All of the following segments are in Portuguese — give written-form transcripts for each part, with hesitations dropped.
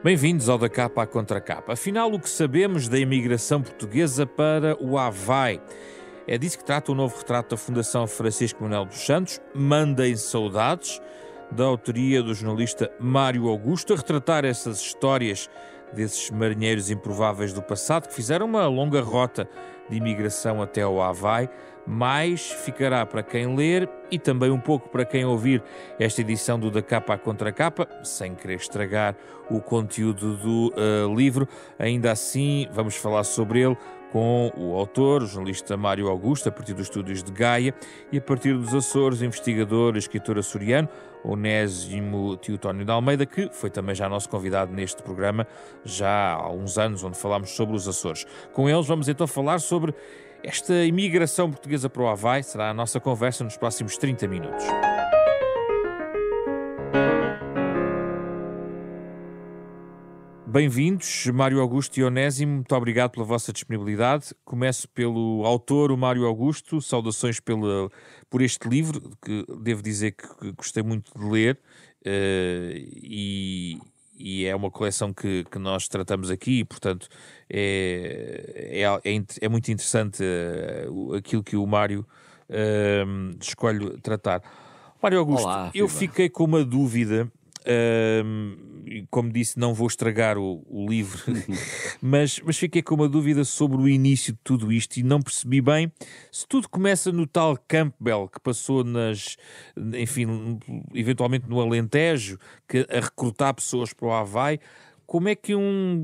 Bem-vindos ao Da Capa à Contra Capa. Afinal, o que sabemos da imigração portuguesa para o Havaí? É disso que trata o novo retrato da Fundação Francisco Manuel dos Santos, Mandem Saudades, da autoria do jornalista Mário Augusto, a retratar essas histórias desses marinheiros improváveis do passado que fizeram uma longa rota de imigração até ao Havaí. Mais ficará para quem ler e também um pouco para quem ouvir esta edição do Da Capa à Contra Capa, sem querer estragar o conteúdo do livro. Ainda assim, vamos falar sobre ele com o autor, o jornalista Mário Augusto, a partir dos estúdios de Gaia, e a partir dos Açores, o investigador e escritor açoriano Onésimo Teotónio de Almeida, que foi também já nosso convidado neste programa, já há uns anos, onde falámos sobre os Açores. Com eles vamos então falar sobre esta imigração portuguesa para o Havaí. Será a nossa conversa nos próximos 30 minutos. Bem-vindos, Mário Augusto e Onésimo, muito obrigado pela vossa disponibilidade. Começo pelo autor, o Mário Augusto. Saudações por este livro, que devo dizer que gostei muito de ler, e é uma coleção que nós tratamos aqui, e, portanto, é muito interessante aquilo que o Mário escolhe tratar. Mário Augusto, Olá, eu viva. fiquei com uma dúvida. E como disse, não vou estragar o livro, mas fiquei com uma dúvida sobre o início de tudo isto e não percebi bem se tudo começa no tal Campbell que passou eventualmente no Alentejo, a recrutar pessoas para o Havaí. Como é que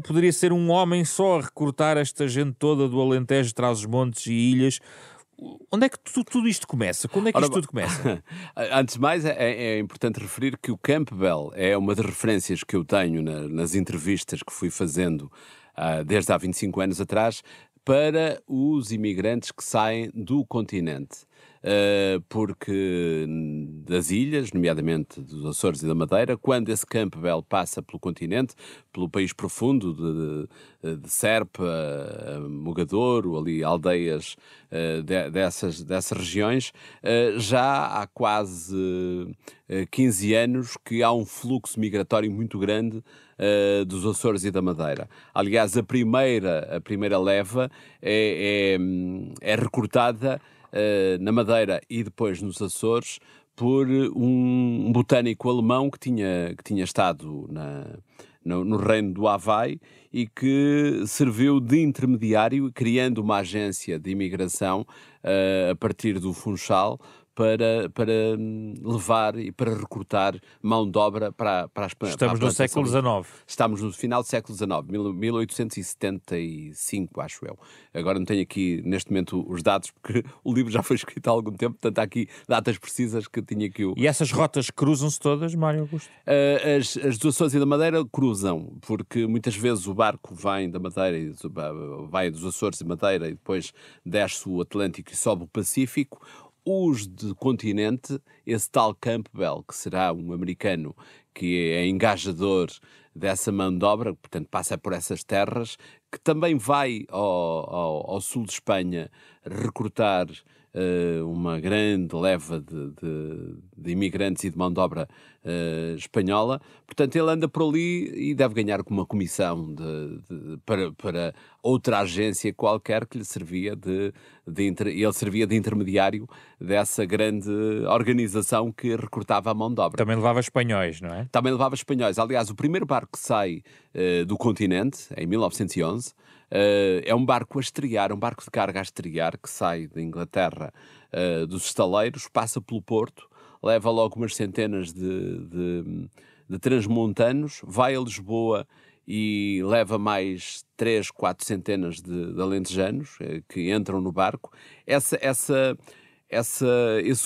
poderia ser um homem só a recrutar esta gente toda do Alentejo, Trás-os-Montes e ilhas? Onde é que tudo isto começa? Quando é que isto tudo começa? Antes de mais, é importante referir que o Campbell é uma das referências que eu tenho nas entrevistas que fui fazendo desde há 25 anos atrás para os imigrantes que saem do continente. Porque das ilhas, nomeadamente dos Açores e da Madeira, quando esse Campbell passa pelo continente, pelo país profundo de Serpa, Mogadouro, ali aldeias dessas regiões, já há quase 15 anos que há um fluxo migratório muito grande dos Açores e da Madeira. Aliás, a primeira leva é recrutada na Madeira e depois nos Açores por um botânico alemão que tinha estado no reino do Havaí e que serviu de intermediário, criando uma agência de imigração a partir do Funchal para levar e para recrutar mão de obra para a Espanha. Estamos no século XIX. Estamos no final do século XIX, 1875, acho eu. Agora não tenho aqui, neste momento, os dados, porque o livro já foi escrito há algum tempo, portanto há aqui datas precisas que tinha que... E essas rotas cruzam-se todas, Mário Augusto? As dos Açores e da Madeira cruzam, porque muitas vezes o barco vem da Madeira, vai dos Açores e Madeira e depois desce o Atlântico e sobe o Pacífico. Os de continente, esse tal Campbell, que será um americano que é engajador dessa mão de obra, portanto passa por essas terras, que também vai ao sul de Espanha recrutar uma grande leva de imigrantes e de mão de obra espanhola. Portanto, ele anda por ali e deve ganhar uma comissão para outra agência qualquer que lhe servia ele servia de intermediário dessa grande organização que recrutava a mão de obra. Também levava espanhóis, não é? Também levava espanhóis. Aliás, o primeiro barco que sai do continente, em 1911, é um barco a estrear, um barco de carga a estrear, que sai da Inglaterra, dos estaleiros, passa pelo Porto, leva logo umas centenas de transmontanos, vai a Lisboa e leva mais 3, 4 centenas de alentejanos que entram no barco. Esse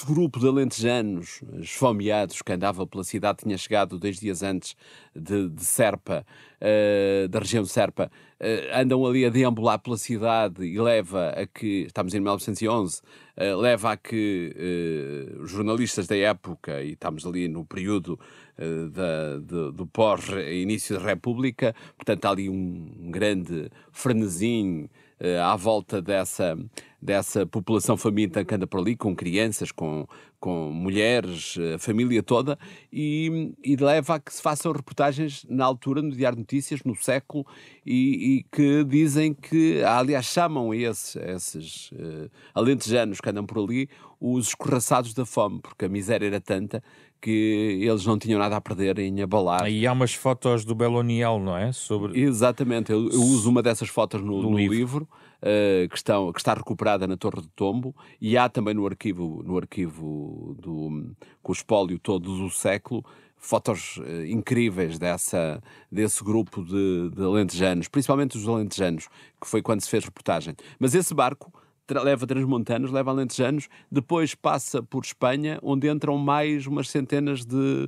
grupo de alentejanos esfomeados que andava pela cidade, tinha chegado 2 dias antes de Serpa, da região de Serpa, andam ali a deambular pela cidade e leva a que, estamos em 1911, leva a que os jornalistas da época, e estamos ali no período do pós-início da República, portanto há ali um grande frenesim à volta dessa população faminta que anda por ali, com crianças, com com mulheres, a família toda, e leva a que se façam reportagens na altura, no Diário de Notícias, no Século, e que dizem que, aliás, chamam esses alentejanos que andam por ali os escorraçados da fome, porque a miséria era tanta que eles não tinham nada a perder em abalar. Aí há umas fotos do Beloniel, não é? Exatamente, eu uso uma dessas fotos no livro que está recuperada na Torre de Tombo, e há também no arquivo com o espólio todo do século, fotos incríveis desse grupo de alentejanos, principalmente os alentejanos, que foi quando se fez reportagem. Mas esse barco leva transmontanos, leva alentejanos, depois passa por Espanha, onde entram mais umas centenas de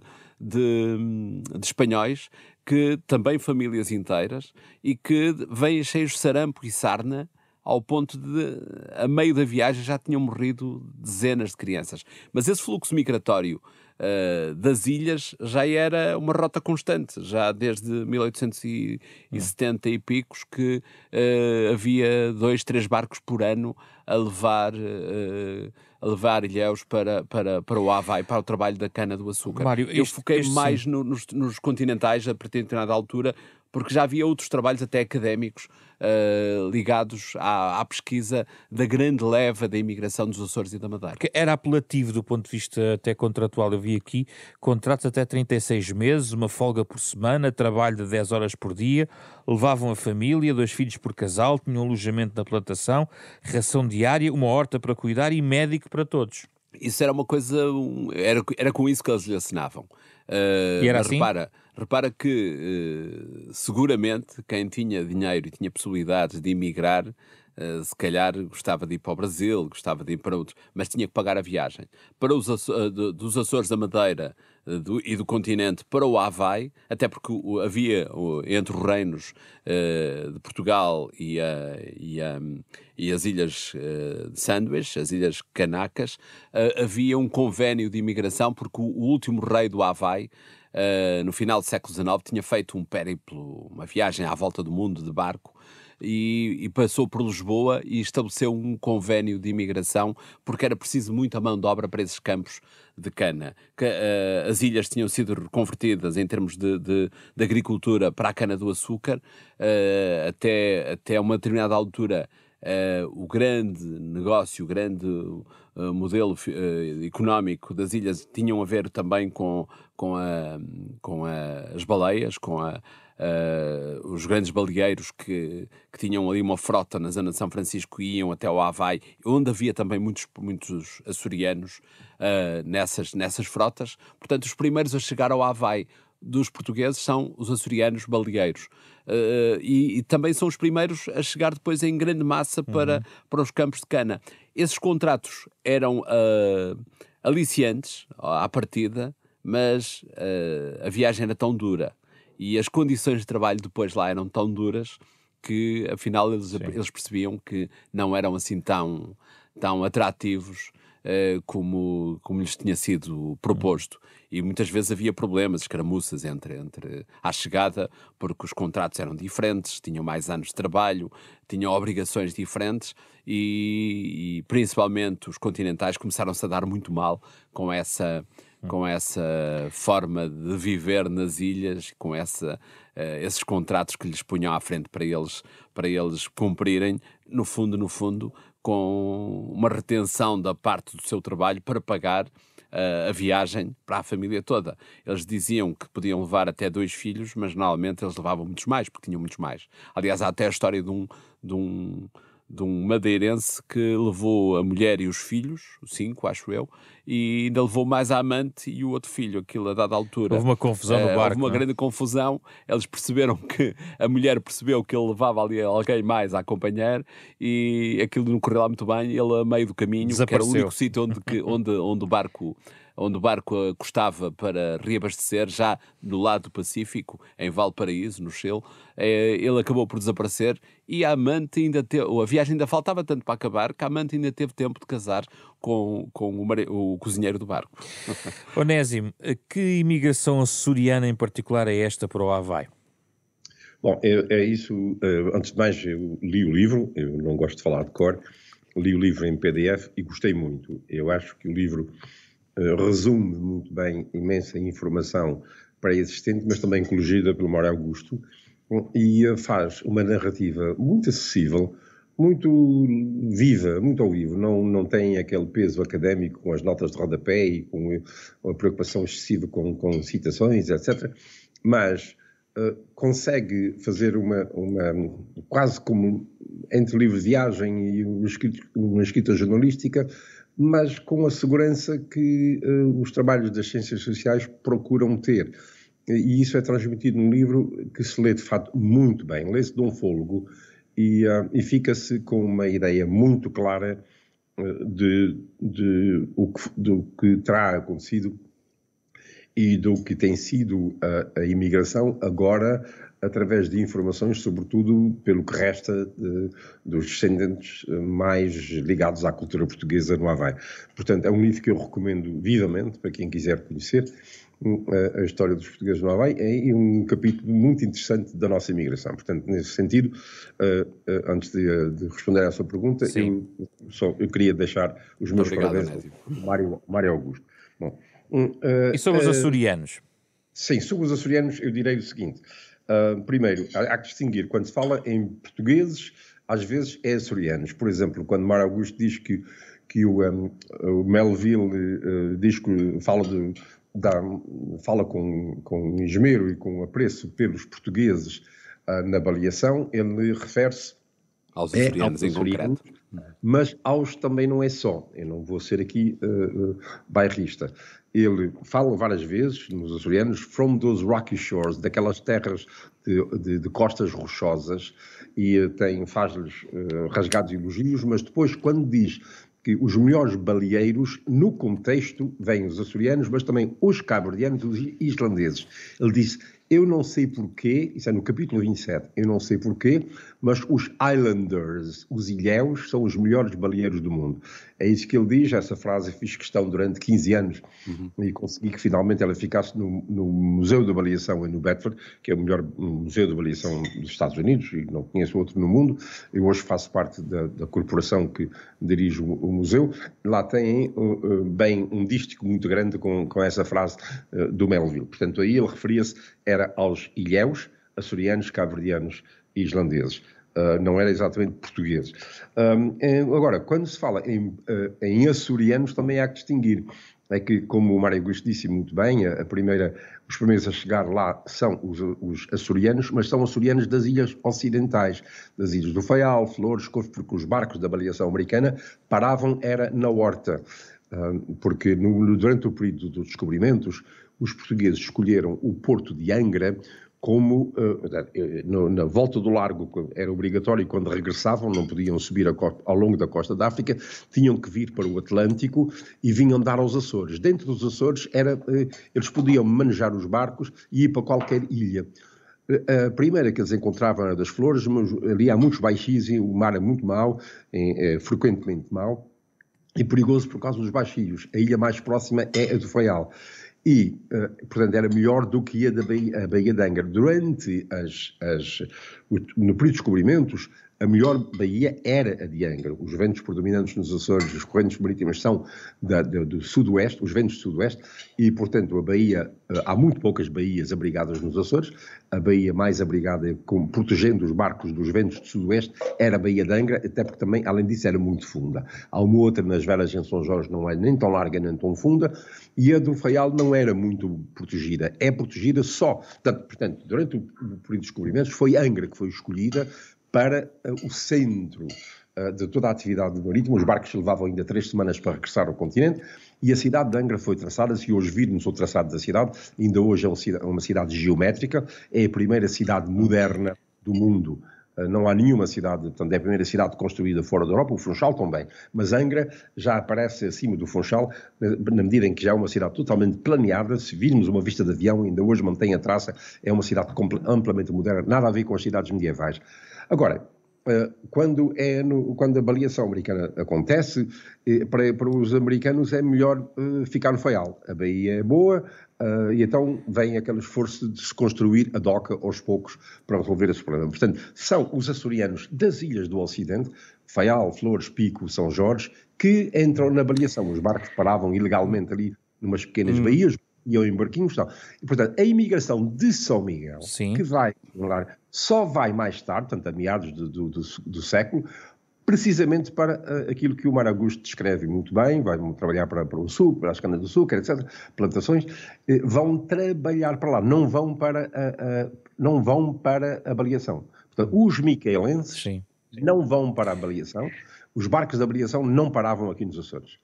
espanhóis, que também famílias inteiras, e que vêm cheios de sarampo e sarna, ao ponto de, a meio da viagem, já tinham morrido dezenas de crianças. Mas esse fluxo migratório das ilhas já era uma rota constante, já desde 1870 e picos, que havia 2, 3 barcos por ano a levar ilhéus para o Havaí, para o trabalho da cana-do-açúcar. Mário, eu foquei mais nos continentais a partir de determinada altura, porque já havia outros trabalhos até académicos ligados à pesquisa da grande leva da imigração dos Açores e da Madeira. Porque era apelativo do ponto de vista até contratual. Eu vi aqui contratos até 36 meses, uma folga por semana, trabalho de 10 horas por dia, levavam a família, 2 filhos por casal, tinham alojamento na plantação, ração diária, uma horta para cuidar e médico para todos. Isso era uma coisa, era com isso que eles lhe assinavam. E era assim? Repara que seguramente quem tinha dinheiro e tinha possibilidades de emigrar, se calhar gostava de ir para o Brasil, gostava de ir para outros, mas tinha que pagar a viagem. Para dos Açores da Madeira e do continente para o Havaí, até porque havia entre os reinos de Portugal e as ilhas de Sandwich, as ilhas Canacas, havia um convénio de imigração, porque o último rei do Havaí, no final do século XIX, tinha feito um périplo, uma viagem à volta do mundo de barco, e passou por Lisboa e estabeleceu um convénio de imigração, porque era preciso muita mão de obra para esses campos de cana. As ilhas tinham sido reconvertidas em termos de agricultura para a cana-do-açúcar, até uma determinada altura. O grande negócio, o grande modelo económico das ilhas tinham a ver também com as baleias, os grandes baleeiros que tinham ali uma frota na zona de São Francisco e iam até ao Havaí, onde havia também muitos açorianos nessas frotas. Portanto, os primeiros a chegar ao Havaí dos portugueses são os açorianos baleeiros. E também são os primeiros a chegar depois em grande massa para os campos de cana. Esses contratos eram aliciantes à partida, mas a viagem era tão dura e as condições de trabalho depois lá eram tão duras que, afinal, eles percebiam que não eram assim tão atrativos como lhes tinha sido proposto. E muitas vezes havia problemas, escaramuças entre à chegada, porque os contratos eram diferentes, tinham mais anos de trabalho, tinham obrigações diferentes, e principalmente os continentais começaram-se a dar muito mal com essa forma de viver nas ilhas, com esses contratos que lhes punham à frente para eles cumprirem, no fundo, com uma retenção da parte do seu trabalho para pagar a viagem para a família toda. Eles diziam que podiam levar até 2 filhos, mas normalmente eles levavam muitos mais, porque tinham muitos mais. Aliás, há até a história de um madeirense que levou a mulher e os filhos, 5, acho eu, e ainda levou mais a amante e o outro filho. Aquilo, a dada altura, houve uma confusão no barco. Houve uma grande confusão. Eles perceberam que a mulher percebeu que ele levava ali alguém mais a acompanhar, e aquilo não correu lá muito bem. Ele, a meio do caminho, que era o único sítio onde o barco acostava para reabastecer, já no lado do Pacífico, em Valparaíso, no Chile, ele acabou por desaparecer, e a amante a viagem ainda faltava tanto para acabar, que a amante ainda teve tempo de casar com o cozinheiro do barco. Onésimo, que imigração açoriana em particular é esta para o Havaí? Bom, é isso. Antes de mais, eu li o livro, eu não gosto de falar de cor, li o livro em PDF e gostei muito. Eu acho que o livro resume muito bem imensa informação pré-existente, mas também coligida pelo Mário Augusto, e faz uma narrativa muito acessível, muito viva, muito ao vivo, não tem aquele peso académico com as notas de rodapé e com a preocupação excessiva com citações, etc., mas consegue fazer uma quase como entre livro de viagem e uma escrita jornalística, mas com a segurança que os trabalhos das ciências sociais procuram ter. E isso é transmitido num livro que se lê de facto muito bem, lê-se de um fôlego e fica-se com uma ideia muito clara do que terá acontecido e do que tem sido a imigração agora, através de informações, sobretudo pelo que resta dos descendentes mais ligados à cultura portuguesa no Havaí. Portanto, é um livro que eu recomendo vivamente para quem quiser conhecer a história dos portugueses no Havaí, é um capítulo muito interessante da nossa imigração. Portanto, nesse sentido, antes de responder à sua pergunta, eu queria deixar os meus parabéns ao Mário Augusto. Bom, e sobre os açorianos? Sim, sobre os açorianos eu direi o seguinte. Primeiro, há que distinguir, quando se fala em portugueses, às vezes é açorianos. Por exemplo, quando Mário Augusto diz que o Melville diz que fala com esmero e com apreço pelos portugueses na baleação, ele refere-se aos açorianos em concreto. Mas aos também não é só. Eu não vou ser aqui bairrista. Ele fala várias vezes nos açorianos from those rocky shores, daquelas terras de costas rochosas, e faz-lhes rasgados elogios, mas depois quando diz que os melhores baleeiros, no contexto, vêm os açorianos, mas também os cabo-verdianos e os islandeses. Ele disse, eu não sei porquê, isso é no capítulo 27, eu não sei porquê, mas os Islanders, os ilhéus, são os melhores baleeiros do mundo. É isso que ele diz, essa frase fiz questão durante 15 anos e consegui que finalmente ela ficasse no Museu da Baleação no Bedford, que é o melhor museu de baleação dos Estados Unidos, e não conheço outro no mundo. Eu hoje faço parte da corporação que dirige o museu. Lá tem bem um dístico muito grande com essa frase do Melville. Portanto, aí ele referia-se aos ilhéus, açorianos, cabo-verdianos e islandeses. Não era exatamente portugueses. Agora, quando se fala em açorianos, também há que distinguir. É que, como o Mário Augusto disse muito bem, os primeiros a chegar lá são os açorianos, mas são açorianos das ilhas ocidentais, das ilhas do Faial, Flores, porque os barcos da baleação americana paravam na Horta. Porque durante o período dos descobrimentos, os portugueses escolheram o porto de Angra como, na volta do largo, era obrigatório, quando regressavam, não podiam subir ao longo da costa da África, tinham que vir para o Atlântico e vinham dar aos Açores. Dentro dos Açores, eles podiam manejar os barcos e ir para qualquer ilha. A primeira que eles encontravam era das Flores, mas ali há muitos baixis e o mar é muito mau, frequentemente mau, e perigoso por causa dos baixinhos. A ilha mais próxima é a do Faial. E, portanto, era melhor do que a Baía de Angra. Durante no período de descobrimentos, a melhor baía era a de Angra. Os ventos predominantes nos Açores, as correntes marítimas são do sudoeste, os ventos do sudoeste, e, portanto, a baía, há muito poucas baías abrigadas nos Açores. A baía mais abrigada, protegendo os barcos dos ventos do sudoeste, era a Baía de Angra, até porque também, além disso, era muito funda. Há uma outra nas Velas em São Jorge, não é nem tão larga nem tão funda, e a do Faial não era muito protegida. É protegida só. Portanto, durante o período de descobrimentos, foi Angra que foi escolhida para o centro de toda a atividade marítima. Os barcos levavam ainda 3 semanas para regressar ao continente, e a cidade de Angra foi traçada. Se hoje virmos o traçado da cidade, ainda hoje é uma cidade geométrica, é a primeira cidade moderna do mundo. Não há nenhuma cidade, portanto, é a primeira cidade construída fora da Europa, o Funchal também, mas Angra já aparece acima do Funchal, na medida em que já é uma cidade totalmente planeada. Se virmos uma vista de avião, ainda hoje mantém a traça, é uma cidade amplamente moderna, nada a ver com as cidades medievais. Agora, quando a baleação americana acontece, para os americanos é melhor ficar no Faial. A baía é boa, e então vem aquele esforço de se construir a doca aos poucos para resolver esse problema. Portanto, são os açorianos das ilhas do Ocidente, Faial, Flores, Pico, São Jorge, que entram na baleação. Os barcos paravam ilegalmente ali numas pequenas baías, iam em barquinhos e tal. E, portanto, a imigração de São Miguel, Sim. que vai, só vai mais tarde, portanto, a meados do século, precisamente para aquilo que o Mário Augusto descreve muito bem, vai trabalhar para o sul, para as canas-de-açúcar, etc., plantações, vão trabalhar para lá, não vão para a baleação. Portanto, os micaelenses não vão para a baleação, os barcos da baleação não paravam aqui nos Açores.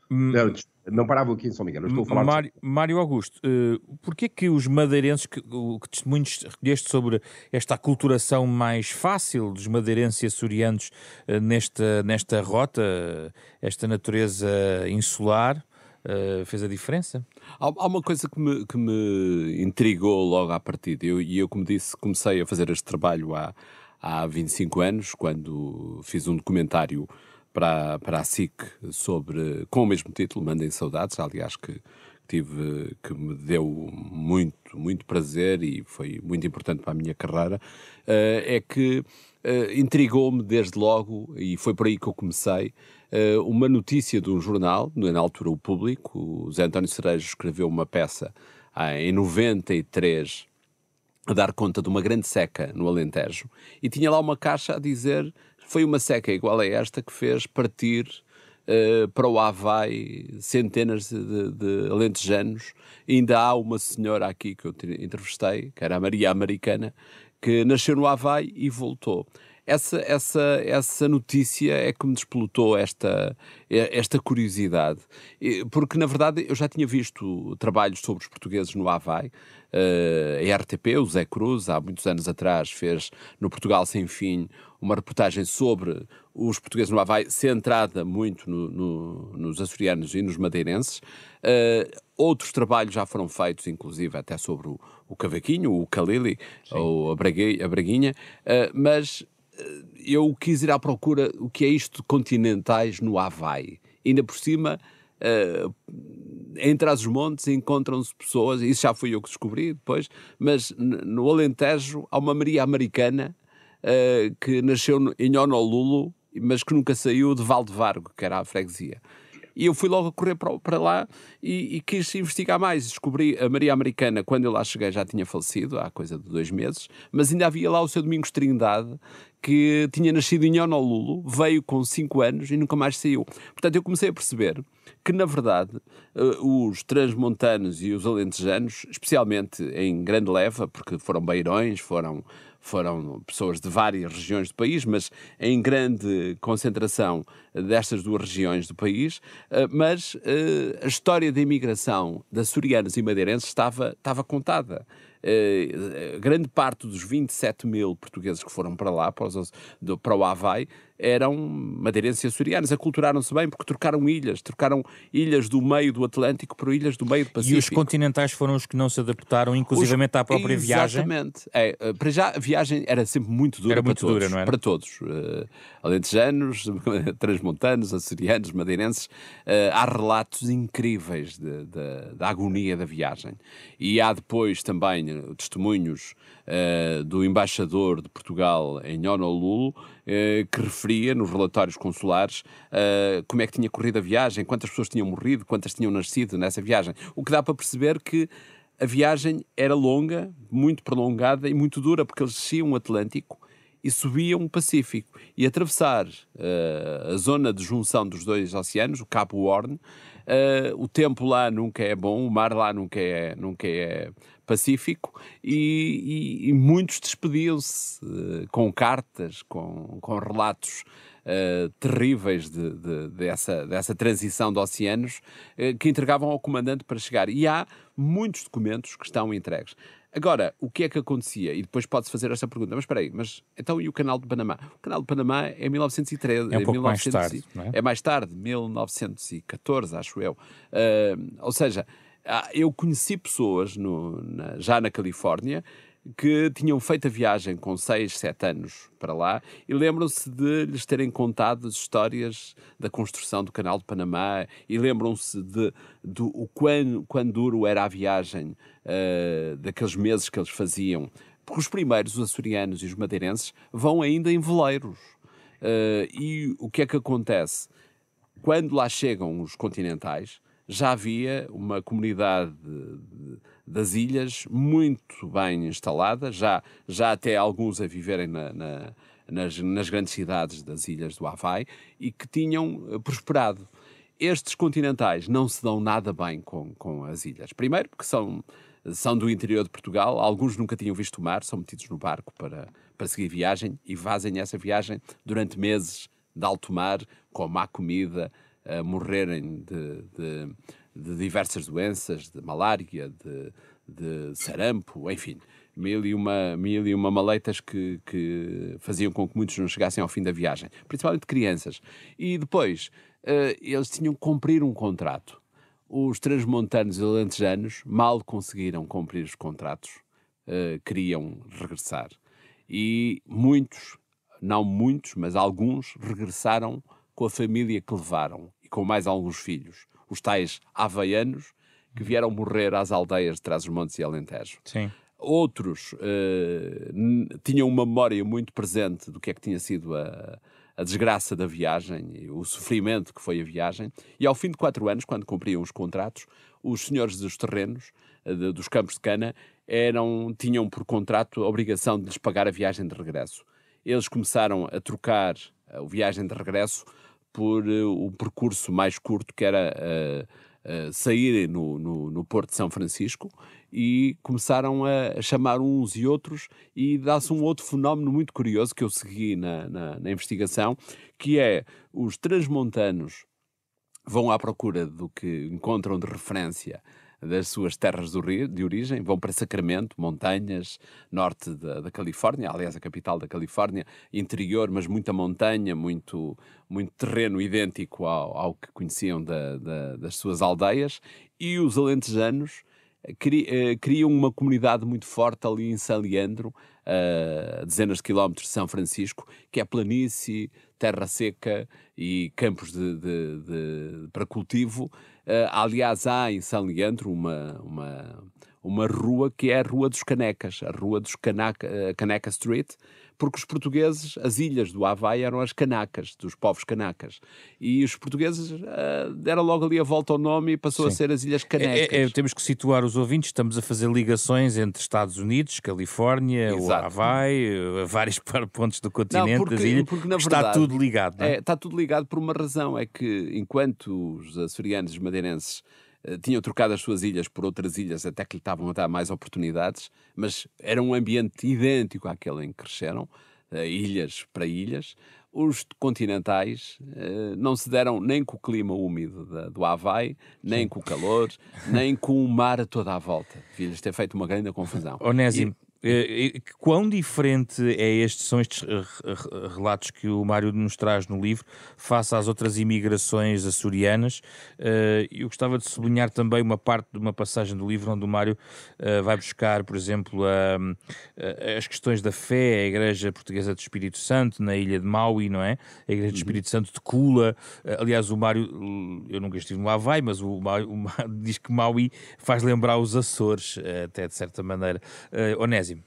Não paravam aqui em São Miguel. Eu estou a falar Mário Augusto, porquê que os madeirenses, que testemunhos recolheste sobre esta aculturação mais fácil dos madeirenses e açorianos nesta rota, esta natureza insular, fez a diferença? Há uma coisa que me intrigou logo à partida. Eu, como disse, comecei a fazer este trabalho há 25 anos, quando fiz um documentário para a SIC com o mesmo título, Mandem Saudades, aliás, que me deu muito prazer e foi muito importante para a minha carreira, é que intrigou-me desde logo, e foi por aí que eu comecei, uma notícia de um jornal, na altura o Público. O Zé António Cerejo escreveu uma peça em 93, a dar conta de uma grande seca no Alentejo, e tinha lá uma caixa a dizer: foi uma seca igual a esta que fez partir para o Havaí centenas de alentejanos. E ainda há uma senhora aqui que eu entrevistei, que era a Maria Americana, que nasceu no Havaí e voltou. Essa notícia é que me despolutou esta curiosidade, porque na verdade eu já tinha visto trabalhos sobre os portugueses no Havaí. A RTP, o Zé Cruz, há muitos anos atrás, fez no Portugal Sem Fim uma reportagem sobre os portugueses no Havaí, centrada muito nos açorianos e nos madeirenses. Outros trabalhos já foram feitos, inclusive até sobre o cavaquinho, o ukulele, ou a braguinha, mas eu quis ir à procura o que é isto de continentais no Havaí. Ainda por cima, entre os montes encontram-se pessoas, isso já fui eu que descobri depois, mas no Alentejo há uma Maria Americana que nasceu em Honolulu, mas que nunca saiu de Valdevargo, que era a freguesia. E eu fui logo a correr para lá e quis investigar mais. Descobri a Maria Americana, quando eu lá cheguei, já tinha falecido, há coisa de 2 meses, mas ainda havia lá o seu Domingos Trindade, que tinha nascido em Honolulu, veio com 5 anos e nunca mais saiu. Portanto, eu comecei a perceber que, na verdade, os transmontanos e os alentejanos, especialmente em grande leva, porque foram beirões, foram pessoas de várias regiões do país, mas em grande concentração destas 2 regiões do país, mas a história da imigração de açorianos e madeirenses estava contada. Grande parte dos 27 mil portugueses que foram para lá, para o Havaí, eram madeirenses e açorianos. Aculturaram-se bem porque trocaram ilhas do meio do Atlântico por ilhas do meio do Pacífico. E os continentais foram os que não se adaptaram, inclusivamente à própria viagem? Exatamente. Para já, a viagem era sempre muito dura, não era? Para todos. Alentejanos, transmontanos, açorianos, madeirenses. Há relatos incríveis da agonia da viagem. E há depois também testemunhos do embaixador de Portugal em Honolulu, que referia nos relatórios consulares como é que tinha corrido a viagem, quantas pessoas tinham morrido, quantas tinham nascido nessa viagem. O que dá para perceber que a viagem era longa, muito prolongada e muito dura, porque eles desciam o Atlântico e subiam o Pacífico. E atravessar a zona de junção dos 2 oceanos, o Cabo Horn, o tempo lá nunca é bom, o mar lá nunca é pacífico, e muitos despediam-se com cartas, com relatos terríveis dessa transição de oceanos, que entregavam ao comandante para chegar. E há muitos documentos que estão entregues. Agora, o que é que acontecia? E depois pode-se fazer esta pergunta: mas espera aí, então e o Canal de Panamá? O Canal de Panamá é 1913. É um pouco mais tarde, não é? É mais tarde, 1914, acho eu. Ou seja, eu conheci pessoas já na Califórnia que tinham feito a viagem com 6, 7 anos para lá e lembram-se de lhes terem contado as histórias da construção do Canal de Panamá e lembram-se do quão duro era a viagem, daqueles meses que eles faziam. Porque os primeiros, os açorianos e os madeirenses, vão ainda em veleiros. E o que é que acontece? Quando lá chegam os continentais, já havia uma comunidade das ilhas muito bem instalada, já até alguns a viverem nas grandes cidades das ilhas do Havaí e que tinham prosperado. Estes continentais não se dão nada bem com as ilhas. Primeiro porque são do interior de Portugal, alguns nunca tinham visto o mar, são metidos no barco para seguir viagem e fazem essa viagem durante meses de alto mar, com má comida, a morrerem de diversas doenças, de malária, de sarampo, enfim, mil e uma maleitas que faziam com que muitos não chegassem ao fim da viagem, principalmente crianças. E depois, eles tinham que cumprir um contrato. Os transmontanos e alentejanos mal conseguiram cumprir os contratos, queriam regressar. E muitos, não muitos, mas alguns regressaram com a família que levaram e com mais alguns filhos. Os tais havaianos que vieram morrer às aldeias de Trás-os-Montes e Alentejo. Sim. Outros tinham uma memória muito presente do que é que tinha sido a desgraça da viagem e o sofrimento que foi a viagem. E ao fim de 4 anos, quando cumpriam os contratos, os senhores dos terrenos, dos campos de cana, tinham por contrato a obrigação de lhes pagar a viagem de regresso. Eles começaram a trocar a viagem de regresso por o percurso mais curto, que era saírem no Porto de São Francisco, e começaram a chamar uns e outros, e dá-se um outro fenómeno muito curioso que eu segui na investigação, que é os transmontanos vão à procura do que encontram de referência das suas terras de origem, vão para Sacramento, montanhas, norte da Califórnia, aliás a capital da Califórnia, interior, mas muita montanha, muito terreno idêntico ao que conheciam das suas aldeias, e os alentejanos criam uma comunidade muito forte ali em San Leandro, a dezenas de quilómetros de São Francisco, que é planície, terra seca e campos para cultivo. Aliás, há em San Leandro uma rua que é a Rua dos Canecas, a Rua dos Caneca Street, porque os portugueses, as ilhas do Havaí eram as canacas, dos povos canacas. E os portugueses deram logo ali a volta ao nome e passou a ser as Ilhas Canecas. Temos que situar os ouvintes, estamos a fazer ligações entre Estados Unidos, Califórnia, o Havaí, vários pontos do continente, das ilhas, porque, na verdade, está tudo ligado. Não é? Está tudo ligado por uma razão, é que enquanto os açorianos e os madeirenses tinham trocado as suas ilhas por outras ilhas até que lhe estavam a dar mais oportunidades, mas era um ambiente idêntico àquele em que cresceram, ilhas para ilhas. Os continentais não se deram nem com o clima úmido do Havaí, nem com o calor, nem com o mar a toda a volta. Devia-lhes ter feito uma grande confusão. Onésimo, quão diferente são estes relatos que o Mário nos traz no livro face às outras imigrações açorianas? Eu gostava de sublinhar também uma parte de uma passagem do livro onde o Mário vai buscar, por exemplo, as questões da fé, a Igreja Portuguesa do Espírito Santo na ilha de Maui, não é? A Igreja do Espírito Santo de Kula. Aliás, o Mário, eu nunca estive no Havaí, mas o Mário diz que Maui faz lembrar os Açores, até de certa maneira. Onésimo.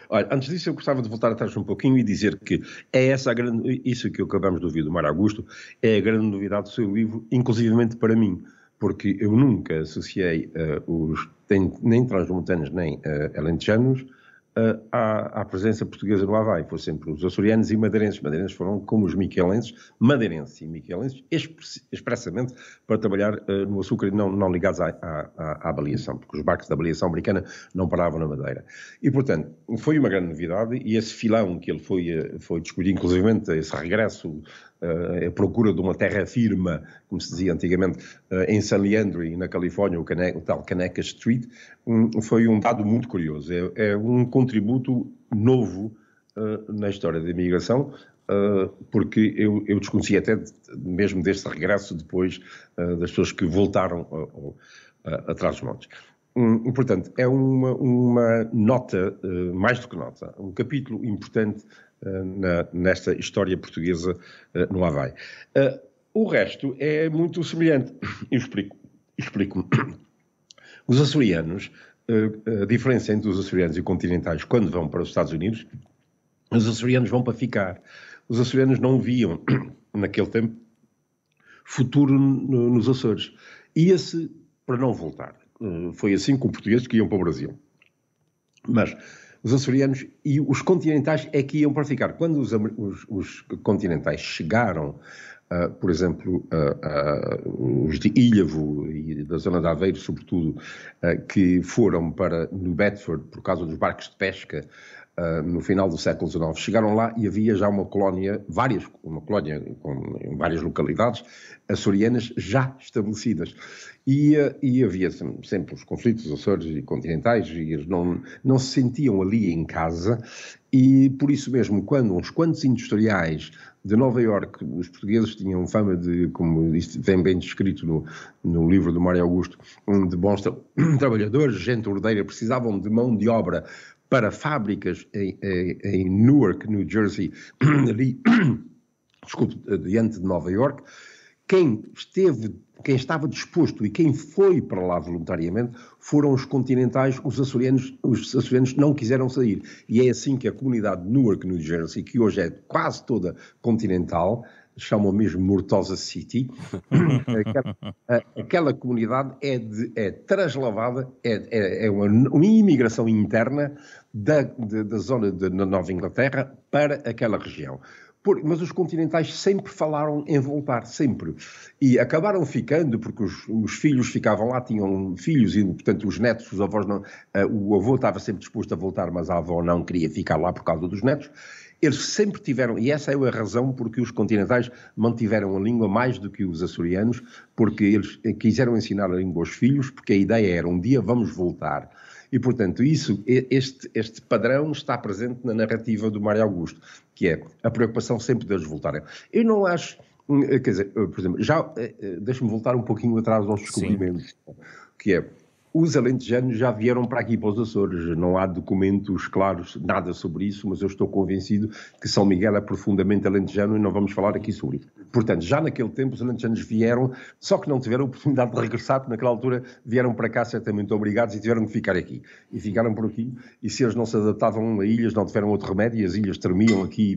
Olha, antes disso eu gostava de voltar atrás um pouquinho e dizer que é isso que acabamos de ouvir do Mário Augusto, é a grande novidade do seu livro, inclusivamente para mim, porque eu nunca associei nem transmontanos nem alentejanos à presença portuguesa no Havaí. Foi sempre os açorianos e madeirenses. Madeirenses foram como os miquelenses, madeirenses e miquelenses, expressamente para trabalhar no açúcar e não ligados à baleação, porque os barcos da baleação americana não paravam na Madeira. E, portanto, foi uma grande novidade, e esse filão que ele foi discutir, inclusivamente esse regresso, a procura de uma terra firme, como se dizia antigamente, em San Leandro e na Califórnia, o tal Caneca Street, foi um dado muito curioso. É um contributo novo na história da imigração, porque eu desconhecia até mesmo deste regresso depois das pessoas que voltaram a Trás-os-Montes. Portanto, é uma nota, mais do que nota, um capítulo importante nesta história portuguesa no Havaí. O resto é muito semelhante. Eu explico-me. Os açorianos, a diferença entre os açorianos e continentais, quando vão para os Estados Unidos, os açorianos vão para ficar. Os açorianos não viam, naquele tempo, futuro nos Açores. ia-se para não voltar. Foi assim com os portugueses que iam para o Brasil. Mas os açorianos e os continentais é que iam para ficar. Quando os continentais chegaram, por exemplo, os de Ilhavo e da zona de Aveiro, sobretudo, que foram para New Bedford por causa dos barcos de pesca, no final do século XIX, chegaram lá e havia já uma colónia em várias localidades açorianas já estabelecidas. E havia sempre os conflitos Açores e continentais, e eles não se sentiam ali em casa, e por isso mesmo, quando uns quantos industriais de Nova Iorque, os portugueses tinham fama de, como isto vem bem descrito no livro do Mário Augusto, de bons trabalhadores, gente ordeira, precisavam de mão de obra para fábricas em Newark, New Jersey, ali, diante de Nova Iorque. Quem estava disposto e quem foi para lá voluntariamente foram os continentais, os açorianos não quiseram sair. E é assim que a comunidade de Newark, New Jersey, que hoje é quase toda continental, chamam mesmo Mortosa City, aquela comunidade é traslavada, é uma imigração interna da zona de Nova Inglaterra para aquela região. Mas os continentais sempre falaram em voltar, sempre. E acabaram ficando, porque os filhos ficavam lá, tinham filhos, e portanto os netos, os avós não... O avô estava sempre disposto a voltar, mas a avó não queria ficar lá por causa dos netos. Eles sempre tiveram, e essa é a razão porque os continentais mantiveram a língua mais do que os açorianos, porque eles quiseram ensinar a língua aos filhos, porque a ideia era um dia vamos voltar. E, portanto, este padrão está presente na narrativa do Mário Augusto, que é a preocupação sempre deles voltarem. Eu não acho, quer dizer, por exemplo, deixa-me voltar um pouquinho atrás aos descobrimentos, que é, os alentejanos já vieram para aqui, para os Açores, não há documentos claros, nada sobre isso, mas eu estou convencido que São Miguel é profundamente alentejano e não vamos falar aqui sobre isso. Portanto, já naquele tempo os alentejanos vieram, só que não tiveram a oportunidade de regressar, porque naquela altura vieram para cá certamente obrigados e tiveram que ficar aqui. E ficaram por aqui, e se eles não se adaptavam a ilhas, não tiveram outro remédio, e as ilhas tremiam aqui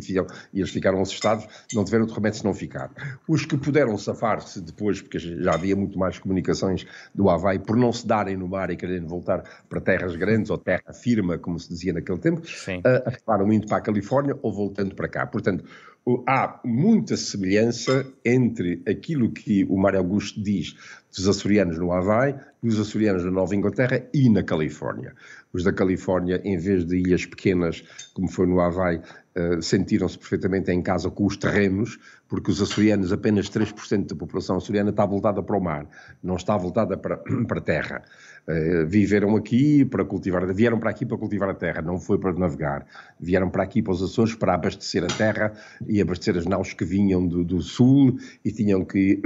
e eles ficaram assustados, não tiveram outro remédio se não ficar. Os que puderam safar-se depois, porque já havia muito mais comunicações do Havaí, por não se darem no mar e querendo voltar para terras grandes ou terra firme, como se dizia naquele tempo, acabaram indo para a Califórnia ou voltando para cá. Portanto, há muita semelhança entre aquilo que o Mário Augusto diz dos açorianos no Havaí e os açorianos na Nova Inglaterra e na Califórnia. Os da Califórnia, em vez de ilhas pequenas, como foi no Havaí, sentiram-se perfeitamente em casa com os terrenos, porque os açorianos, apenas 3% da população açoriana está voltada para o mar, não está voltada para a terra. Viveram aqui para cultivar, vieram para aqui para cultivar a terra, não foi para navegar. Vieram para aqui, para os Açores, para abastecer a terra e abastecer as naus que vinham do sul e tinham que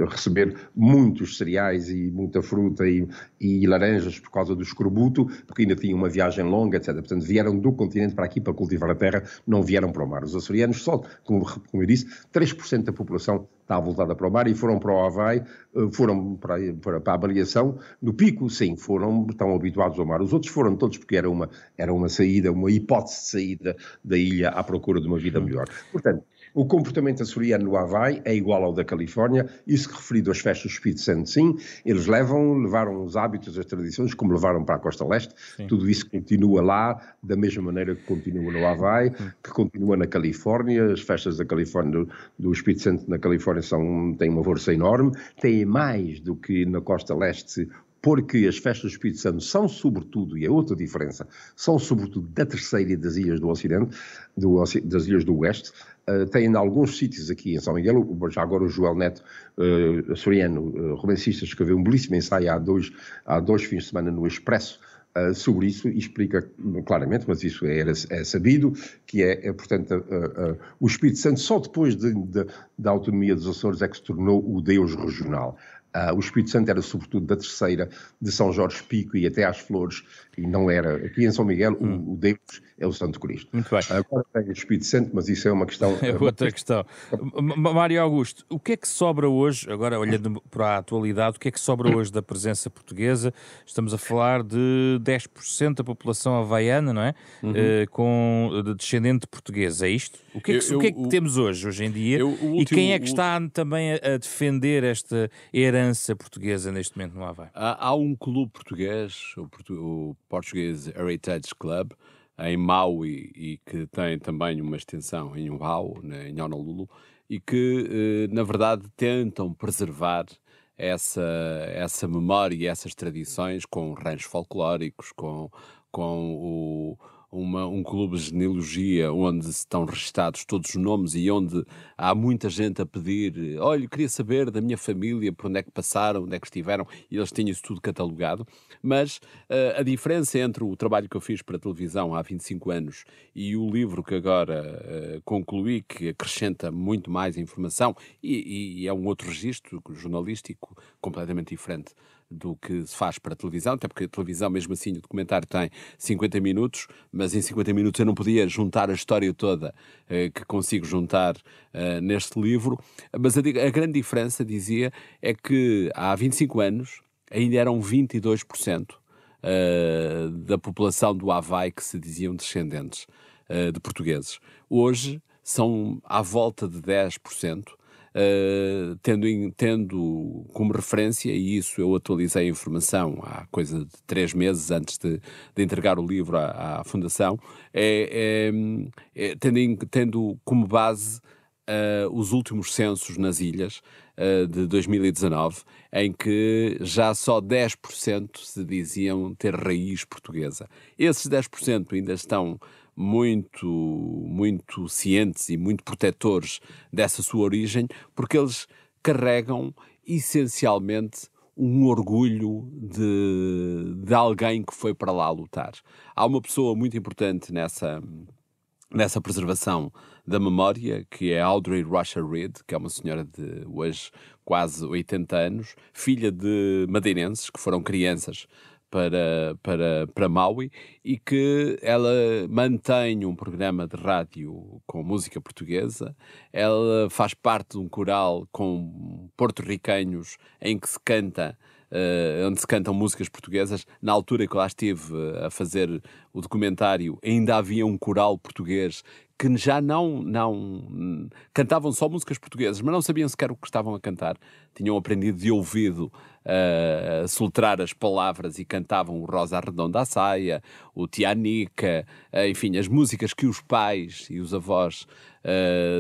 receber muitos cereais e muita fruta e laranjas por causa do escorbuto, porque ainda tinham uma viagem longa, etc. Portanto, vieram do continente para aqui para cultivar a terra, não vieram para o mar. Os açorianos, só, como eu disse, 3% da população está voltada para o mar e foram para o Havaí, foram para a avaliação. No pico, sim, estão habituados ao mar. Os outros foram todos porque era uma saída, uma hipótese de saída da ilha à procura de uma vida melhor. Portanto, o comportamento açoriano no Havaí é igual ao da Califórnia, isso que referido às festas do Espírito Santo, sim, eles levaram os hábitos, as tradições, como levaram para a Costa Leste, sim. Tudo isso continua lá, da mesma maneira que continua no Havaí, que continua na Califórnia. As festas da Califórnia, do Espírito Santo na Califórnia têm uma força enorme, têm mais do que na Costa Leste, porque as festas do Espírito Santo são sobretudo, e é outra diferença, são sobretudo da terceira e das ilhas do Ocidente, das ilhas do Oeste. Têm alguns sítios aqui em São Miguel, já agora o Joel Neto, açoriano, romancista, escreveu um belíssimo ensaio há dois fins de semana no Expresso, sobre isso, e explica claramente, mas isso é sabido, que portanto, o Espírito Santo só depois da autonomia dos Açores é que se tornou o Deus regional. O Espírito Santo era sobretudo da terceira, de São Jorge Pico e até às Flores, e não era. Aqui em São Miguel, o Deus é o Santo Cristo. Muito bem. Agora tem o Espírito Santo, mas isso é uma questão. É outra questão. Mário Augusto, o que é que sobra hoje, agora olhando para a atualidade, o que é que sobra hoje da presença portuguesa? Estamos a falar de 10% da população havaiana, não é? De descendente português, é isto? O que é que temos hoje em dia? E quem é que está também a defender esta herança portuguesa neste momento no Havaí? Há um clube português, o Portuguese Heritage Club, em Maui, e que tem também uma extensão em Oahu, em Honolulu, e que, na verdade, tentam preservar essa memória e essas tradições com ranchos folclóricos, com um clube de genealogia onde estão registados todos os nomes e onde há muita gente a pedir: olha, eu queria saber da minha família, por onde é que passaram, onde é que estiveram, e eles tinham isso tudo catalogado. Mas a diferença entre o trabalho que eu fiz para a televisão há 25 anos e o livro que agora concluí, que acrescenta muito mais informação e é um outro registro jornalístico completamente diferente do que se faz para a televisão, até porque a televisão, mesmo assim, o documentário tem 50 minutos, mas em 50 minutos eu não podia juntar a história toda que consigo juntar neste livro. Mas a grande diferença, dizia, é que há 25 anos ainda eram 22% da população do Havaí que se diziam descendentes de portugueses. Hoje são à volta de 10%. Tendo como referência, e isso eu atualizei a informação há coisa de 3 meses antes de entregar o livro à Fundação, tendo como base os últimos censos nas ilhas de 2019, em que já só 10% se diziam ter raiz portuguesa. Esses 10% ainda estão muito cientes e muito protetores dessa sua origem, porque eles carregam essencialmente um orgulho de alguém que foi para lá lutar. Há uma pessoa muito importante nessa preservação da memória, que é Audrey Rusher Reid, que é uma senhora de hoje quase 80 anos, filha de madeirenses que foram crianças para Maui, e que ela mantém um programa de rádio com música portuguesa. Ela faz parte de um coral com porto-riquenhos em que se canta, onde se cantam músicas portuguesas. Na altura que eu lá estive a fazer o documentário, ainda havia um coral português que já não cantavam só músicas portuguesas, mas não sabiam sequer o que estavam a cantar. Tinham aprendido de ouvido a soletrar as palavras e cantavam o Rosa Arredonda à Saia, o Tianica, enfim, as músicas que os pais e os avós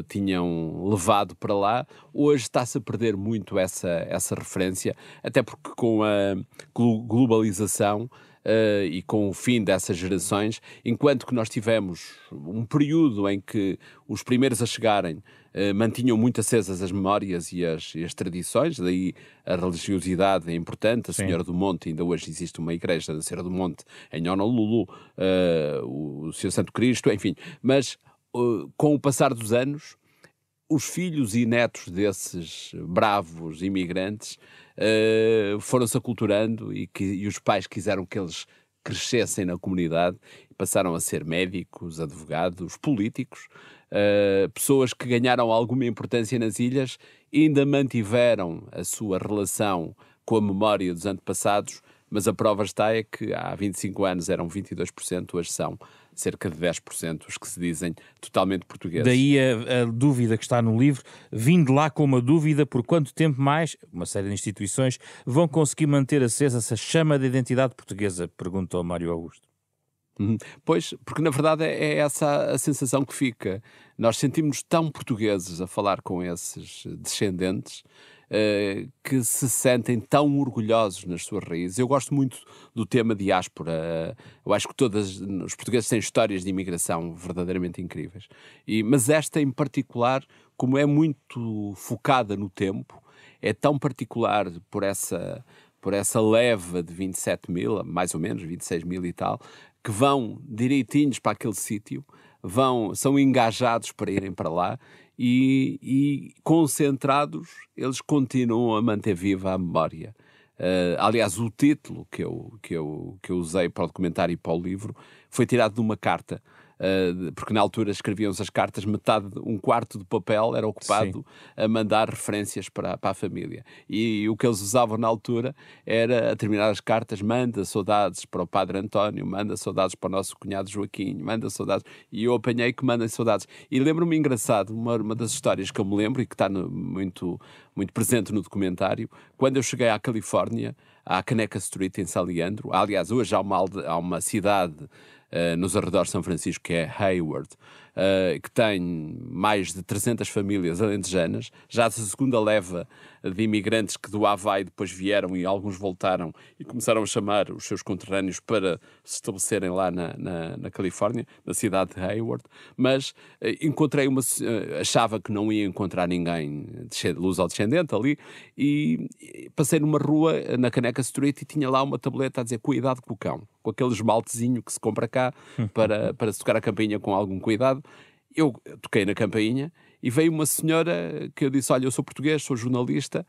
tinham levado para lá. Hoje está-se a perder muito essa referência, até porque com a globalização e com o fim dessas gerações, enquanto que nós tivemos um período em que os primeiros a chegarem mantinham muito acesas as memórias e as tradições, daí a religiosidade é importante. A Senhora do Monte, ainda hoje existe uma igreja da Senhora do Monte em Honolulu, o Senhor Santo Cristo, enfim. Mas com o passar dos anos, os filhos e netos desses bravos imigrantes foram-se aculturando e os pais quiseram que eles crescessem na comunidade e passaram a ser médicos, advogados, políticos, pessoas que ganharam alguma importância nas ilhas e ainda mantiveram a sua relação com a memória dos antepassados, mas a prova está é que há 25 anos eram 22%, hoje são cerca de 10% os que se dizem totalmente portugueses. Daí a dúvida que está no livro, vindo lá com uma dúvida: por quanto tempo mais uma série de instituições vão conseguir manter acesa essa chama da identidade portuguesa? Perguntou Mário Augusto. Pois, porque na verdade é essa a sensação que fica. Nós sentimos tão portugueses a falar com esses descendentes, que se sentem tão orgulhosos nas suas raízes. Eu gosto muito do tema diáspora. Eu acho que os portugueses têm histórias de imigração verdadeiramente incríveis. Mas esta em particular, como é muito focada no tempo, é tão particular por essa leva de 27 mil, mais ou menos, 26 mil e tal, que vão direitinhos para aquele sítio, são engajados para irem para lá, e concentrados, eles continuam a manter viva a memória. Aliás, o título que eu usei para o documentário e para o livro foi tirado de uma carta, porque na altura escreviam-se as cartas, um quarto do papel era ocupado a mandar referências para a família. E o que eles usavam na altura era, a terminar as cartas, manda saudades para o Padre António, manda saudades para o nosso cunhado Joaquim, manda saudades. E eu apanhei que mandem saudades. E lembro-me engraçado, uma das histórias que eu me lembro e que está muito presente no documentário, quando eu cheguei à Califórnia, à Conecuh Street, em San Leandro. Aliás, hoje há uma cidade nos arredores de São Francisco, que é Hayward, que tem mais de 300 famílias alentejanas, já da segunda leva de imigrantes que do Havaí depois vieram e alguns voltaram e começaram a chamar os seus conterrâneos para se estabelecerem lá na Califórnia, na cidade de Hayward. Mas encontrei achava que não ia encontrar ninguém luso-descendente ali, e passei numa rua na Conecuh Street e tinha lá uma tableta a dizer cuidado com o cão, com aquele esmaltezinho que se compra cá para se tocar a campainha com algum cuidado. Eu toquei na campainha e veio uma senhora que eu disse, olha, eu sou português, sou jornalista,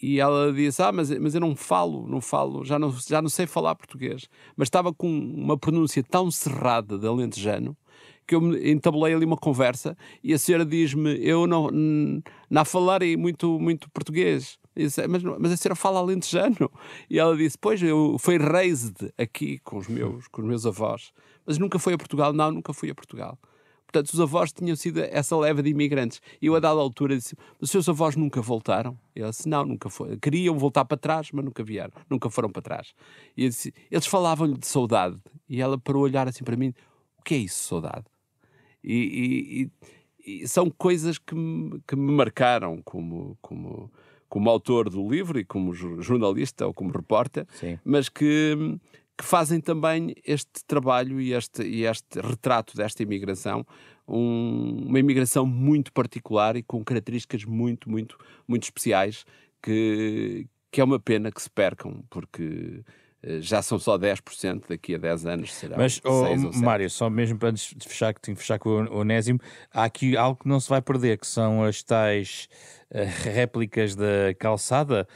e ela disse, mas eu não falo, já não sei falar português. Mas estava com uma pronúncia tão cerrada de alentejano que eu entabulei ali uma conversa e a senhora diz-me, eu não falarei muito português. Disse, mas a senhora fala alentejano? E ela disse, pois, eu fui raised aqui com os meus avós, mas nunca fui a Portugal. Não, nunca fui a Portugal. Portanto, os avós tinham sido essa leva de imigrantes. E eu, a dada altura, disse, mas os seus avós nunca voltaram? E ela disse, não, nunca foi. Queriam voltar para trás, mas nunca vieram. Nunca foram para trás. E eu disse, eles falavam-lhe de saudade. E ela parou a olhar assim para mim, o que é isso, saudade? E são coisas que me marcaram como autor do livro e como jornalista ou como repórter, mas que fazem também este trabalho e este retrato desta imigração, uma imigração muito particular e com características muito, muito, muito especiais, que é uma pena que se percam, porque já são só 10%, daqui a 10 anos serão 6 ou 7. Mário, só mesmo para antes de fechar, que tenho que fechar com o Onésimo, há aqui algo que não se vai perder, que são as tais réplicas da calçada,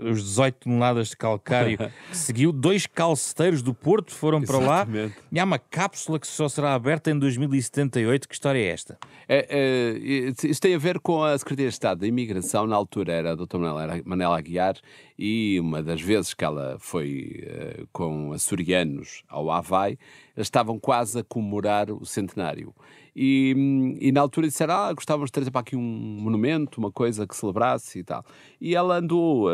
os 18 toneladas de calcário que seguiu, 2 calceteiros do Porto foram para lá, e há uma cápsula que só será aberta em 2078. Que história é esta? Isso tem a ver com a Secretaria de Estado da Imigração. Na altura era a doutora Manela Aguiar, e uma das vezes que ela foi com açorianos ao Havaí, eles estavam quase a comemorar o centenário. E na altura disseram, gostávamos de trazer para aqui um monumento, uma coisa que celebrasse e tal. E ela andou,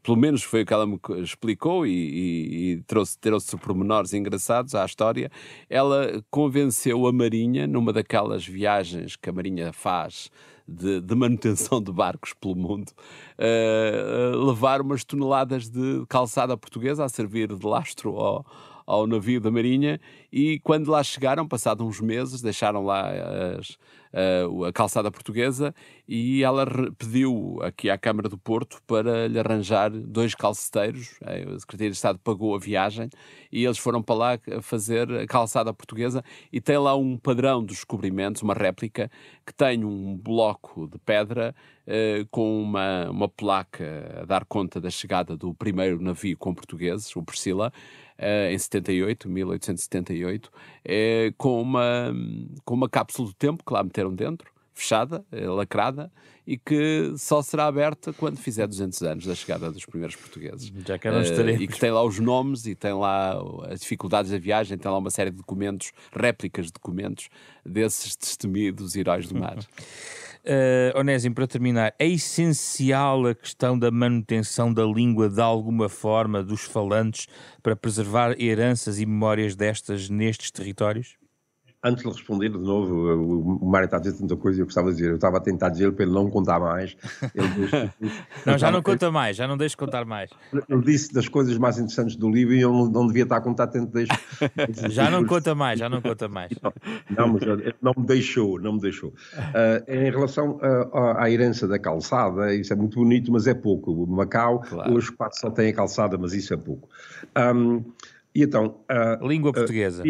pelo menos foi o que ela me explicou, e trouxe pormenores engraçados à história. Ela convenceu a Marinha, numa daquelas viagens que a Marinha faz de manutenção de barcos pelo mundo, levar umas toneladas de calçada portuguesa a servir de lastro ao navio da Marinha, e quando lá chegaram, passados uns meses, deixaram lá a calçada portuguesa, e ela pediu aqui à Câmara do Porto para lhe arranjar 2 calceteiros. A Secretaria de Estado pagou a viagem e eles foram para lá fazer a calçada portuguesa, e tem lá um padrão dos descobrimentos, uma réplica, que tem um bloco de pedra com uma placa a dar conta da chegada do primeiro navio com portugueses, o Priscila, em 1878, com uma cápsula do tempo que lá meteram dentro, fechada, lacrada, e que só será aberta quando fizer 200 anos da chegada dos primeiros portugueses. Já que não estaremos. E que tem lá os nomes, e tem lá as dificuldades da viagem, tem lá uma série de documentos, réplicas de documentos desses destemidos heróis do mar. Onésimo, para terminar, é essencial a questão da manutenção da língua de alguma forma dos falantes para preservar heranças e memórias nestes territórios? Antes de responder, de novo, o Mário está a dizer tanta coisa e eu gostava de dizer, eu estava a tentar dizer para ele não contar mais. Não, já não conta mais, já não deixo contar mais. Ele disse das coisas mais interessantes do livro e eu não devia estar a contar tanto. Já não conta mais, já não conta mais. Não, mas não me deixou. Em relação à herança da calçada, isso é muito bonito, mas é pouco. O Macau, hoje só tem a calçada, mas isso é pouco. E então... Língua portuguesa.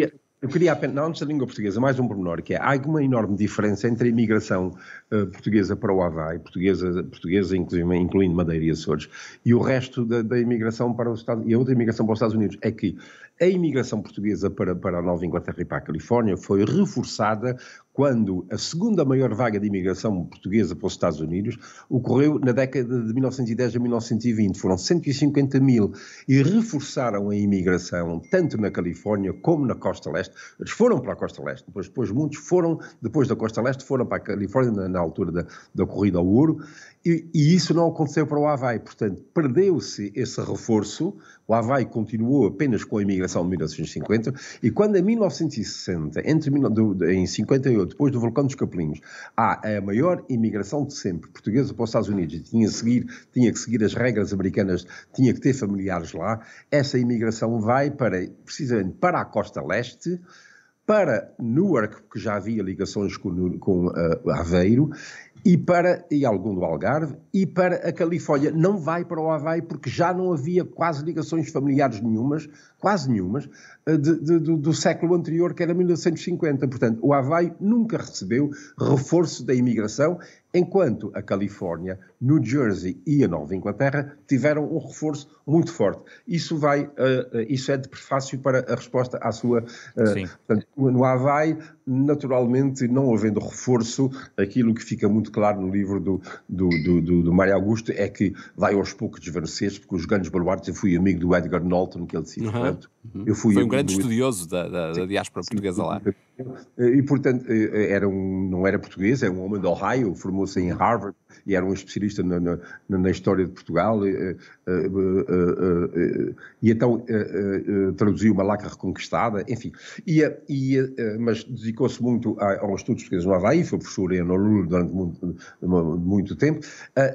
Eu queria apenas, antes da língua portuguesa, mais um pormenor, que é, há uma enorme diferença entre a imigração portuguesa para o Havaí, portuguesa incluindo Madeira e Açores, e o resto da imigração para os Estados Unidos, e a outra imigração para os Estados Unidos, é que a imigração portuguesa para a Nova Inglaterra e para a Califórnia foi reforçada quando a segunda maior vaga de imigração portuguesa para os Estados Unidos ocorreu na década de 1910 a 1920. Foram 150 mil e reforçaram a imigração tanto na Califórnia como na Costa Leste. Eles foram para a Costa Leste, depois muitos foram, depois da Costa Leste, foram para a Califórnia na altura da corrida ao ouro. E isso não aconteceu para o Havaí, portanto, perdeu-se esse reforço. O Havaí continuou apenas com a imigração de 1950 e quando em 1960, em 58, depois do vulcão dos Capelinhos, há a maior imigração de sempre portuguesa para os Estados Unidos e tinha que seguir as regras americanas, tinha que ter familiares lá, essa imigração vai precisamente para a Costa Leste, para Newark, porque já havia ligações com Aveiro, e algum do Algarve, e para a Califórnia. Não vai para o Havaí porque já não havia quase ligações familiares nenhumas, do século anterior, que era 1950. Portanto, o Havaí nunca recebeu reforço da imigração, enquanto a Califórnia, New Jersey e a Nova Inglaterra tiveram um reforço muito forte. Isso é de prefácio para a resposta à sua... portanto, no Havaí, naturalmente, não havendo reforço, aquilo que fica muito claro no livro do Mário Augusto é que vai aos poucos desvanecer-se, porque os grandes baluartes, eu fui amigo do Edgar Knowlton, que ele cita, portanto, foi um grande estudioso da diáspora portuguesa lá. E, portanto, não era português, era um homem de Ohio, formou-se em Harvard e era um especialista na história de Portugal, e então traduziu uma Lacra Reconquistada, enfim. Mas dedicou-se muito aos estudos portugueses no Havaí, foi professor em Honolulu durante muito tempo.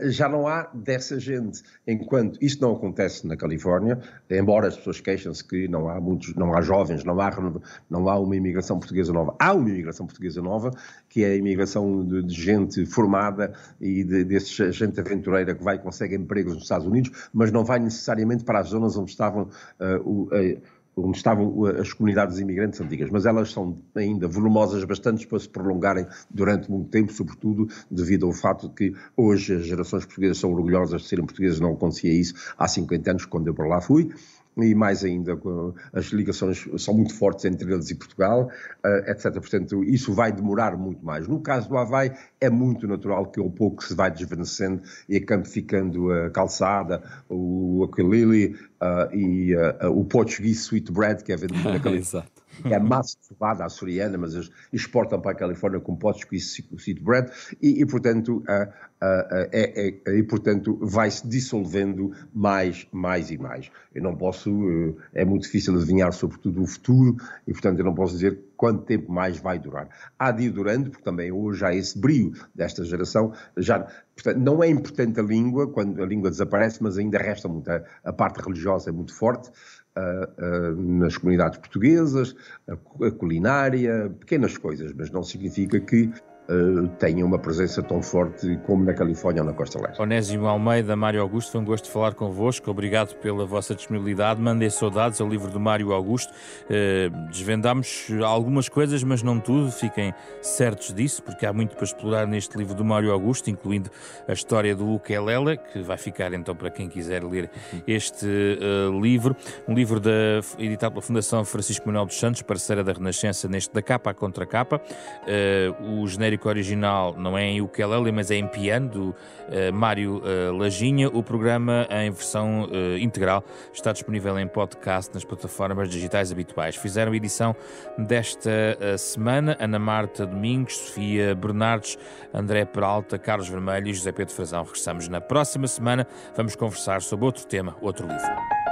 Já não há dessa gente, enquanto isto não acontece na Califórnia, embora as pessoas queixam-se que não há jovens, não há uma imigração portuguesa nova. Há uma imigração portuguesa nova, que é a imigração de gente formada e desse gente aventureira que vai e consegue empregos nos Estados Unidos, mas não vai necessariamente para as zonas onde estavam as comunidades imigrantes antigas, mas elas são ainda volumosas bastante para se prolongarem durante muito tempo, sobretudo devido ao fato de que hoje as gerações portuguesas são orgulhosas de serem portuguesas, não acontecia isso há 50 anos, quando eu por lá fui. E mais ainda, as ligações são muito fortes entre eles e Portugal, etc. Portanto, isso vai demorar muito mais. No caso do Havaí, é muito natural que ao pouco se vai desvanecendo e acabe ficando a calçada, o ukulele e o português sweetbread, que é vendido na Califórnia. É a massa cevada açoriana, mas eles exportam para a Califórnia com português sweetbread e portanto, vai-se dissolvendo mais e mais. Eu não posso, é muito difícil adivinhar sobretudo o futuro e portanto eu não posso dizer quanto tempo mais vai durar. Há de ir durando, porque também hoje há esse brio desta geração. Portanto, não é importante a língua, quando a língua desaparece, mas ainda resta muito. A parte religiosa é muito forte nas comunidades portuguesas, a culinária, pequenas coisas, mas não significa que tenha uma presença tão forte como na Califórnia ou na Costa Leste. Onésimo Almeida, Mário Augusto, foi um gosto de falar convosco. Obrigado pela vossa disponibilidade. Mandei saudades ao livro do Mário Augusto. Desvendámos algumas coisas, mas não tudo. Fiquem certos disso, porque há muito para explorar neste livro do Mário Augusto, incluindo a história do ukulele, que vai ficar então para quem quiser ler este livro. Um livro editado pela Fundação Francisco Manuel dos Santos, parceira da Renascença, neste Da Capa à Contracapa. O genérico original não é em ukulele, mas é em piano, do Mário Lajinha. O programa, em versão integral, está disponível em podcast nas plataformas digitais habituais. Fizeram a edição desta semana Ana Marta Domingos, Sofia Bernardes, André Peralta, Carlos Vermelho e José Pedro Frazão. Regressamos na próxima semana. Vamos conversar sobre outro tema, outro livro.